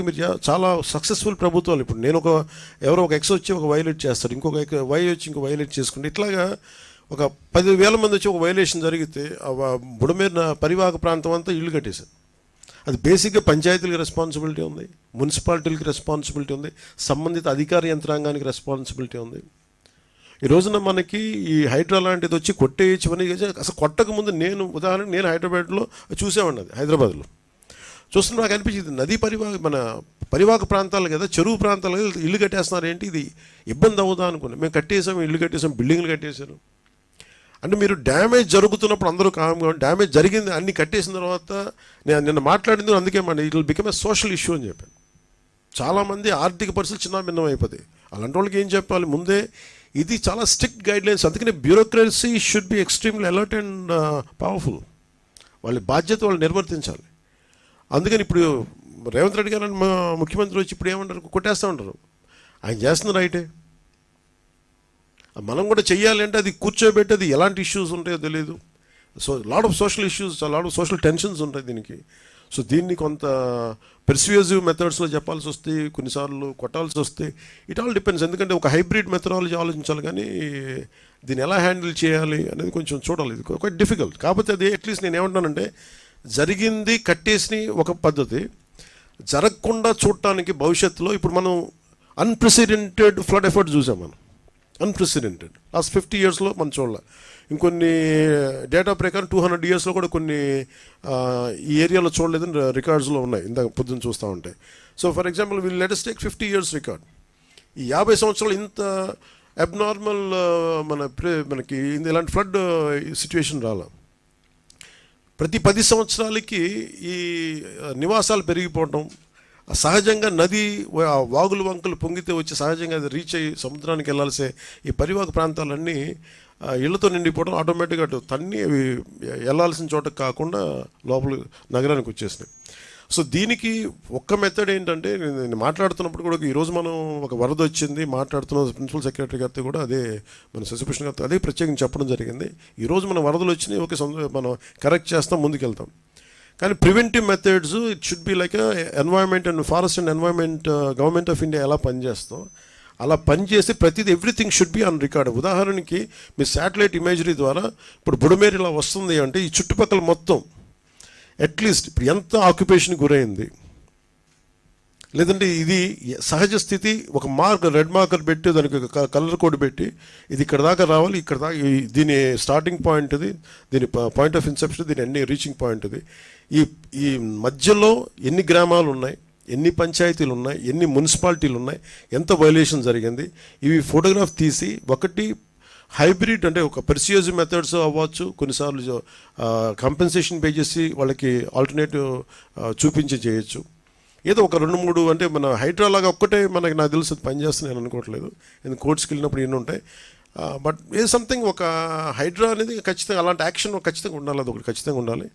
మీరు చాలా సక్సెస్ఫుల్ ప్రభుత్వాలు. ఇప్పుడు నేను ఎవరో ఒక ఎక్స్ వచ్చి ఒక వైలేట్ చేస్తారు, ఇంకొక వై వచ్చి ఇంకో వైలేట్ చేసుకుంటే, ఇట్లాగా ఒక 10,000 మంది వచ్చి ఒక వైలేషన్ జరిగితే బుడమేరు పరివాహక ప్రాంతం అంతా ఇల్లు కట్టేశారు. అది బేసిక్గా పంచాయతీలకు రెస్పాన్సిబిలిటీ ఉంది, మున్సిపాలిటీలకి రెస్పాన్సిబిలిటీ ఉంది, సంబంధిత అధికార యంత్రాంగానికి రెస్పాన్సిబిలిటీ ఉంది. ఈ రోజున మనకి ఈ హైడ్రా లాంటిది వచ్చి కొట్టేయచ్చని అసలు కొట్టక ముందు నేను హైదరాబాద్లో చూసేవాడిని. అది హైదరాబాద్లో చూస్తున్నా నాకు అనిపించింది, నదీ మన పరివాహక ప్రాంతాలు కదా, చెరువు ప్రాంతాలు కదా, ఇల్లు కట్టేస్తున్నారు ఏంటి, ఇది ఇబ్బంది అవుదా అనుకున్నాం. మేము కట్టేసాం, ఇల్లు కట్టేసాం, బిల్డింగ్లు కట్టేశారు. అంటే మీరు డ్యామేజ్ జరుగుతున్నప్పుడు అందరూ కామ్గా, డ్యామేజ్ జరిగింది అన్ని కట్టేసిన తర్వాత నేను నిన్న మాట్లాడింది అందుకే it will become a social issue అని చెప్పాను. చాలామంది ఆర్థిక పరిస్థితులు చిన్న భిన్నం అయిపోతాయి. అలాంటి వాళ్ళకి ఏం చెప్పాలి, ముందే ఇది చాలా స్ట్రిక్ట్ గైడ్లైన్స్. అందుకనే bureaucracy should be extremely alert and powerful. వాళ్ళ బాధ్యత వాళ్ళు నిర్వర్తించాలి. అందుకని ఇప్పుడు రేవంత్ రెడ్డి గారు మా ముఖ్యమంత్రి వచ్చి ఇప్పుడు ఏమంటారు, కొట్టేస్తూ ఉంటారు. ఆయన చేస్తున్న రైటే, మనం కూడా చెయ్యాలి. అంటే అది కూర్చోబెట్టి అది ఎలాంటి ఇష్యూస్ ఉంటాయో తెలియదు. So lot of social issues, lot of social tensions ఉంటాయి దీనికి. సో దీన్ని కొంత పెర్స్యూజివ్ మెథడ్స్లో చెప్పాల్సి వస్తే, కొన్నిసార్లు కొట్టాల్సి వస్తే, ఇట్ ఆల్ డిపెండ్స్. ఎందుకంటే ఒక హైబ్రిడ్ మెథడాలజీ ఆలోచించాలి, కానీ దీన్ని ఎలా హ్యాండిల్ చేయాలి అనేది కొంచెం చూడాలి. ఇది క్వైట్ డిఫికల్ట్. కాకపోతే అది అట్లీస్ట్ నేను ఏమంటానంటే, జరిగింది కట్టేసి ఒక పద్ధతి, జరగకుండా చూడటానికి భవిష్యత్తులో ఇప్పుడు మనం అన్ప్రెసిడెంటెడ్ ఫ్లడ్ ఎఫర్ట్ చూసాం. మనం అన్ప్రెసిడెంటెడ్ లాస్ట్ 50 yearsలో మనం చూడాలి. ఇంకొన్ని డేటా ప్రకారం 200 yearsలో కూడా కొన్ని ఈ ఏరియాలో చూడలేదని రికార్డ్స్లో ఉన్నాయి, ఇందాక పొద్దున్న చూస్తూ ఉంటాయి. So for example let us take 50 years record. ఈ 50 సంవత్సరాలు ఇంత అబ్నార్మల్ మనకి ఇలాంటి ఫ్లడ్ సిచ్యువేషన్ రాలా. ప్రతి 10 సంవత్సరాలకి ఈ నివాసాలు పెరిగిపోవటం, సహజంగా నది వాగులు వంకలు పొంగితే వచ్చి సహజంగా అది రీచ్ అయ్యి సముద్రానికి వెళ్ళాల్సే ఈ పరివాహక ప్రాంతాలన్నీ ఇళ్లతో నిండిపోవడం, ఆటోమేటిక్గా అటు తన్ని అవి వెళ్ళాల్సిన చోటకు కాకుండా లోపల నగరానికి వచ్చేసినాయి. సో దీనికి ఒక్క మెథడ్ ఏంటంటే, నేను మాట్లాడుతున్నప్పుడు కూడా ఈరోజు మనం ఒక వరద వచ్చింది మాట్లాడుతున్న ప్రిన్సిపల్ సెక్రటరీ గారితో కూడా అదే, మన శశిభూషణ్ గారితో అదే ప్రత్యేకించి చెప్పడం జరిగింది. ఈరోజు మన వరదలు వచ్చినాయి, ఓకే మనం కరెక్ట్ చేస్తాం, ముందుకెళ్తాం. కానీ preventive methods it should be like environment and forest and environment government of India ఎలా పనిచేస్తాం అలా పనిచేసి ప్రతిదీ everything should be on record. ఉదాహరణకి మీ శాటిలైట్ ఇమేజరీ ద్వారా ఇప్పుడు బుడమేరు ఇలా వస్తుంది అంటే ఈ చుట్టుపక్కల మొత్తం అట్లీస్ట్ ఇప్పుడు ఎంత ఆక్యుపేషన్ గురైంది, లేదంటే ఇది సహజ స్థితి, ఒక రెడ్ మార్కర్ పెట్టి దానికి కలర్ కోడ్ పెట్టి ఇది ఇక్కడ దాకా రావాలి, ఇక్కడ దాకా దీని స్టార్టింగ్ పాయింట్ ఇది, దీని పాయింట్ ఆఫ్ ఇన్సెప్షన్, దీని అన్ని రీచింగ్ పాయింట్ ఇది. ఈ మధ్యలో ఎన్ని గ్రామాలు ఉన్నాయి, ఎన్ని పంచాయతీలు ఉన్నాయి, ఎన్ని మున్సిపాలిటీలు ఉన్నాయి, ఎంత వైలేషన్ జరిగింది, ఇవి ఫోటోగ్రాఫ్ తీసి ఒకటి హైబ్రిడ్ అంటే ఒక పెర్స్యూజివ్ మెథడ్స్ అవ్వచ్చు, కొన్నిసార్లు కంపెన్సేషన్ పే చేసి వాళ్ళకి ఆల్టర్నేటివ్ చూపించి చేయొచ్చు. ఏదో ఒక 2-3 అంటే మన హైడ్రా లాగా ఒక్కటే మనకి నాకు తెలుసు పనిచేస్తుంది నేను అనుకోవట్లేదు, ఎందుకు కోర్ట్స్కి వెళ్ళినప్పుడు ఎన్ని ఉంటాయి. బట్ ఏ సంథింగ్ ఒక హైడ్రా అనేది ఖచ్చితంగా అలాంటి యాక్షన్ ఖచ్చితంగా ఉండాలి, అది ఒకటి ఖచ్చితంగా ఉండాలి.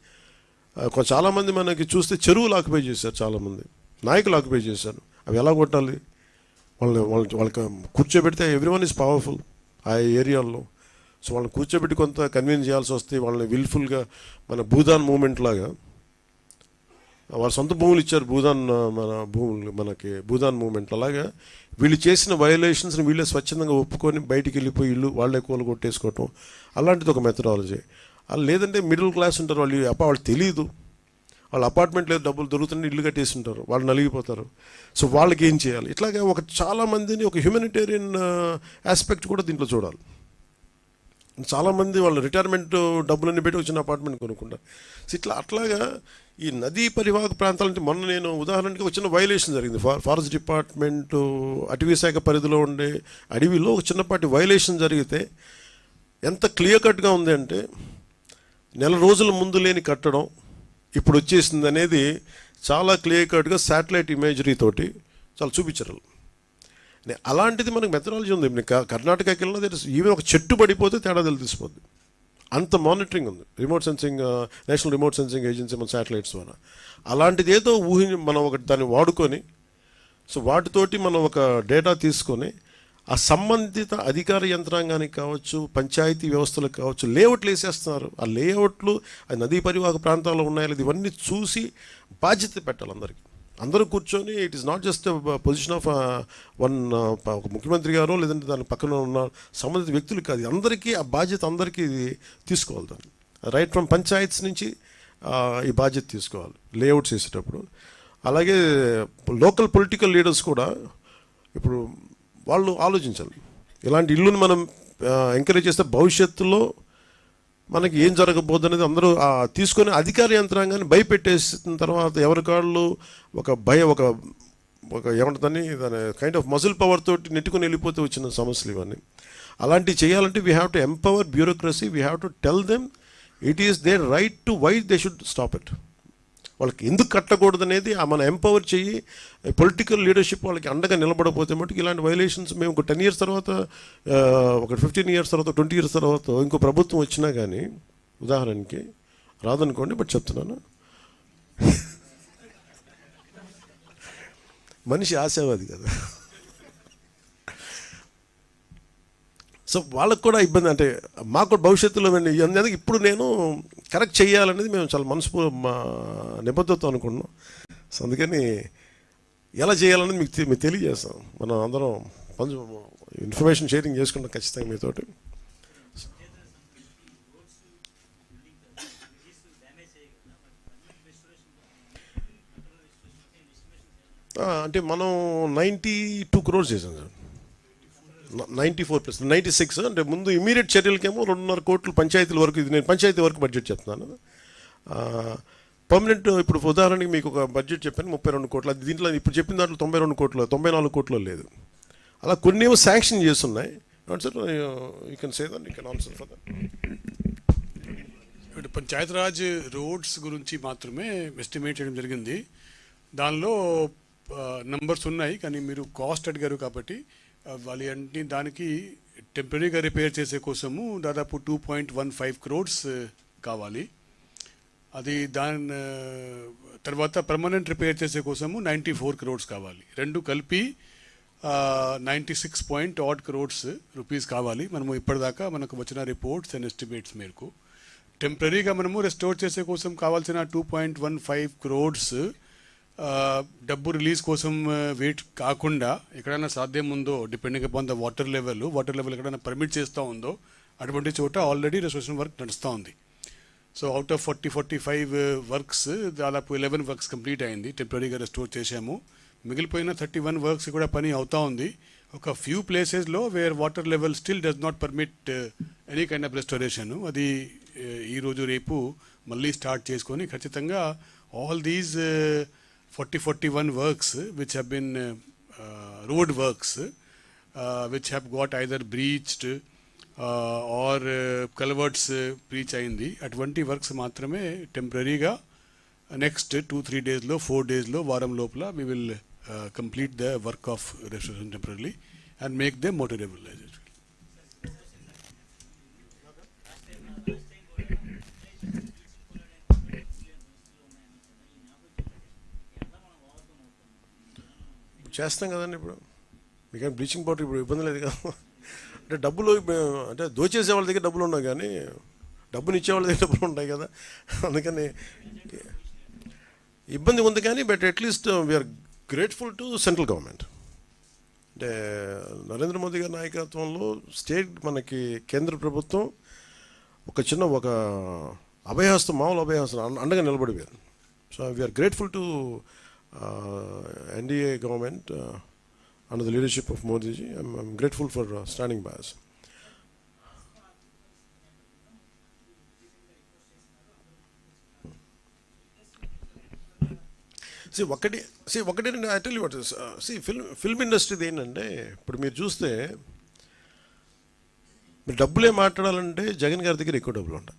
చాలామంది మనకి చూస్తే చెరువులు ఆక్యుపై చేశారు, చాలామంది నాయకులు ఆక్యుపై చేశారు. అవి ఎలా కొట్టాలి, వాళ్ళకి కూర్చోబెడితే ఎవ్రీవన్ ఈజ్ పవర్ఫుల్ ఆ ఏరియాల్లో. సో వాళ్ళని కూర్చోబెట్టి కొంత కన్విన్స్ చేయాల్సి వస్తే, వాళ్ళని విల్ఫుల్గా మన భూదాన్ మూమెంట్ లాగా వాళ్ళ సొంత భూములు ఇచ్చారు, మన భూములు మనకి భూదాన్ మూమెంట్. అలాగా వీళ్ళు చేసిన వయలేషన్స్ని వీళ్ళే స్వచ్ఛందంగా ఒప్పుకొని బయటికి వెళ్ళిపోయి ఇల్లు వాళ్ళే కూల కొట్టేసుకోవటం, అలాంటిది ఒక మెథడాలజీ. లేదంటే మిడిల్ క్లాస్ ఉంటారు, వాళ్ళు తెలియదు, వాళ్ళ అపార్ట్మెంట్ లేదు, డబ్బులు దొరుకుతుంటే ఇల్లు కట్టేసి ఉంటారు, వాళ్ళు నలిగిపోతారు. సో వాళ్ళకి ఏం చేయాలి, ఇట్లాగే చాలామందిని ఒక హ్యూమనిటేరియన్ ఆస్పెక్ట్ కూడా దీంట్లో చూడాలి. చాలామంది వాళ్ళ రిటైర్మెంట్ డబ్బులన్నీ పెట్టి వచ్చిన అపార్ట్మెంట్ కొనుక్కుంటారు. సో అట్లాగా ఈ నదీ పరివాహక ప్రాంతాలంటే మొన్న నేను ఉదాహరణకి ఒక చిన్న వైలేషన్ జరిగింది. ఫారెస్ట్ డిపార్ట్మెంటు అటవీ శాఖ పరిధిలో ఉండే అడవిలో ఒక చిన్నపాటి వైలేషన్ జరిగితే ఎంత క్లియర్ కట్గా ఉంది అంటే, 4 రోజుల ముందు లేని కట్టడం ఇప్పుడు వచ్చేసింది అనేది చాలా క్లియర్ కట్గా శాటిలైట్ ఇమేజరీ తోటి చాలా చూపించారు. అలాంటిది మనకు మెథడాలజీ ఉంది. కర్ణాటకకి వెళ్ళినా ఈవెన్ ఒక చెట్టు పడిపోతే తేడా తెలిసిపోద్ది, అంత మానిటరింగ్ ఉంది. Remote sensing, national remote sensing agency మన శాటిలైట్స్ ద్వారా. అలాంటిది ఏదో మనం దాన్ని వాడుకొని, సో వాటితోటి మనం ఒక డేటా తీసుకొని ఆ సంబంధిత అధికార యంత్రాంగానికి కావచ్చు, పంచాయతీ వ్యవస్థలకు కావచ్చు, లేఅవుట్లు వేసేస్తున్నారు. ఆ లేఅవుట్లు నదీ పరివాహక ప్రాంతాల్లో ఉన్నాయో ఇవన్నీ చూసి బాధ్యత పెట్టాలి అందరికీ. అందరూ కూర్చొని it is not just position of one ఒక ముఖ్యమంత్రి గారో లేదంటే దాని పక్కన ఉన్న సంబంధిత వ్యక్తులు కాదు, అందరికీ ఆ బాధ్యత అందరికీ తీసుకోవాలి. దాన్ని రైట్ ఫ్రమ్ పంచాయత్స్ నుంచి ఈ బాధ్యత తీసుకోవాలి లేఅవుట్స్ వేసేటప్పుడు. అలాగే లోకల్ పొలిటికల్ లీడర్స్ కూడా ఇప్పుడు వాళ్ళు ఆలోచించాలి. ఇలాంటి ఇల్లుని మనం ఎంకరేజ్ చేస్తే భవిష్యత్తులో మనకి ఏం జరగబోద్దు అనేది అందరూ తీసుకొని అధికార యంత్రాంగాన్ని భయపెట్టేసిన తర్వాత ఎవరికాళ్ళు ఒక ఏమంటుందని దాని కైండ్ ఆఫ్ మజిల్ పవర్ తోటి నెట్టుకుని వెళ్ళిపోతే వచ్చిన సమస్యలు ఇవన్నీ. అలాంటివి చేయాలంటే we have to empower bureaucracy, we have to tell them it is their right to why they should stop it. వాళ్ళకి ఎందుకు కట్టకూడదు అనేది మనం ఎంపవర్ చెయ్యి. పొలిటికల్ లీడర్షిప్ వాళ్ళకి అండగా నిలబడకపోతే మటుకు ఇలాంటి వైలేషన్స్ మేము ఒక 10 years తర్వాత, ఒక 15 years తర్వాత, 20 years తర్వాత ఇంకో ప్రభుత్వం వచ్చినా కానీ ఉదాహరణకి రాదనుకోండి, బట్ చెప్తున్నాను, మనిషి ఆశావాది కదా. సో వాళ్ళకు కూడా ఇబ్బంది, అంటే మాకు కూడా భవిష్యత్తులో అందుకే ఇప్పుడు నేను కరెక్ట్ చేయాలనేది మేము చాలా నిబద్ధతతో అనుకుంటున్నాం. సో అందుకని ఎలా చేయాలనేది మీకు తెలియజేస్తాం. మనం అందరం ఇన్ఫర్మేషన్ షేరింగ్ చేసుకుంటాం ఖచ్చితంగా మీతోటి. అంటే మనం 92 crores చేసాం సార్. 94+, 96 అంటే ముందు ఇమీడియట్ చర్యలకేమో 2.5 కోట్లు పంచాయతీల వరకు. ఇది నేను పంచాయతీ వరకు బడ్జెట్ చెప్తున్నాను. పర్మనెంట్ ఇప్పుడు ఉదాహరణకి మీకు ఒక బడ్జెట్ చెప్పాను 32 కోట్లు. అది దీంట్లో ఇప్పుడు చెప్పిన దాంట్లో 92 కోట్లు, 94 కోట్లు లేదు. అలా కొన్ని ఏమో శాంక్షన్ చేస్తున్నాయి sir. You can say that, you can answer for that. ఇప్పుడు పంచాయతీరాజ్ రోడ్స్ గురించి మాత్రమే ఎస్టిమేట్ చేయడం జరిగింది. దానిలో నంబర్స్ ఉన్నాయి, కానీ మీరు కాస్ట్ అడిగారు కాబట్టి వాళ్ళు అన్ని దానికి టెంపరీగా రిపేర్ చేసే కోసము దాదాపు 2.15 crores కావాలి. అది దాని తర్వాత పర్మనెంట్ రిపేర్ చేసే కోసము 94 crores కావాలి. రెండు కలిపి 96 crores రూపీస్ కావాలి. మనము ఇప్పటిదాకా మనకు వచ్చిన రిపోర్ట్స్ అండ్ ఎస్టిమేట్స్ మేరకు టెంపరీగా మనము రెస్టోర్ చేసే కోసం కావాల్సిన 2.15 crores డబ్బు రిలీజ్ కోసం వెయిట్ కాకుండా ఎక్కడైనా సాధ్యం ఉందో, depending upon the water level ఎక్కడైనా పర్మిట్ చేస్తూ ఉందో అటువంటి చోట ఆల్రెడీ రెస్టోరేషన్ వర్క్ నడుస్తూ ఉంది. సో అవుట్ ఆఫ్ 45 వర్క్స్ దాదాపు 11 వర్క్స్ కంప్లీట్ అయింది, టెంపరీగా రెస్టోర్ చేశాము. మిగిలిపోయిన 31 వర్క్స్ కూడా పని అవుతూ ఉంది. ఒక ఫ్యూ ప్లేసెస్లో wear water level still does not permit any kind of restoration. అది ఈరోజు రేపు మళ్ళీ స్టార్ట్ చేసుకొని ఖచ్చితంగా all these 41 works which have been road works which have got either breached or culverts breach అయింది. అటువంటి వర్క్స్ మాత్రమే టెంపరీగా నెక్స్ట్ 2-3 daysలో 4 daysలో వారం లోపల we will complete the work of restoration temporarily and make them motorable. చేస్తాం కదండి. ఇప్పుడు మీకేం బ్లీచింగ్ పౌడర్ ఇప్పుడు ఇబ్బంది లేదు కదా. అంటే డబ్బులు అంటే దోచేసే వాళ్ళ దగ్గర డబ్బులు ఉన్నాయి, కానీ డబ్బుని ఇచ్చే వాళ్ళ దగ్గర డబ్బులు ఉంటాయి కదా. అందుకని ఇబ్బంది ఉంది. కానీ but at least we are grateful to central government. అంటే నరేంద్ర మోదీ గారి నాయకత్వంలో మనకి కేంద్ర ప్రభుత్వం ఒక అభయహస్తం, మామూలు అభయహస్తం అండగా నిలబడిపోయారు. So we are grateful to NDA government under the leadership of Modi ji. I'm grateful for standing by us. ఒకటి I tell you what is, film industry ఏంటంటే ఇప్పుడు మీరు చూస్తే మీరు డబ్బులే మాట్లాడాలంటే జగన్ గారి దగ్గర ఎక్కువ డబ్బులు ఉంటాయి.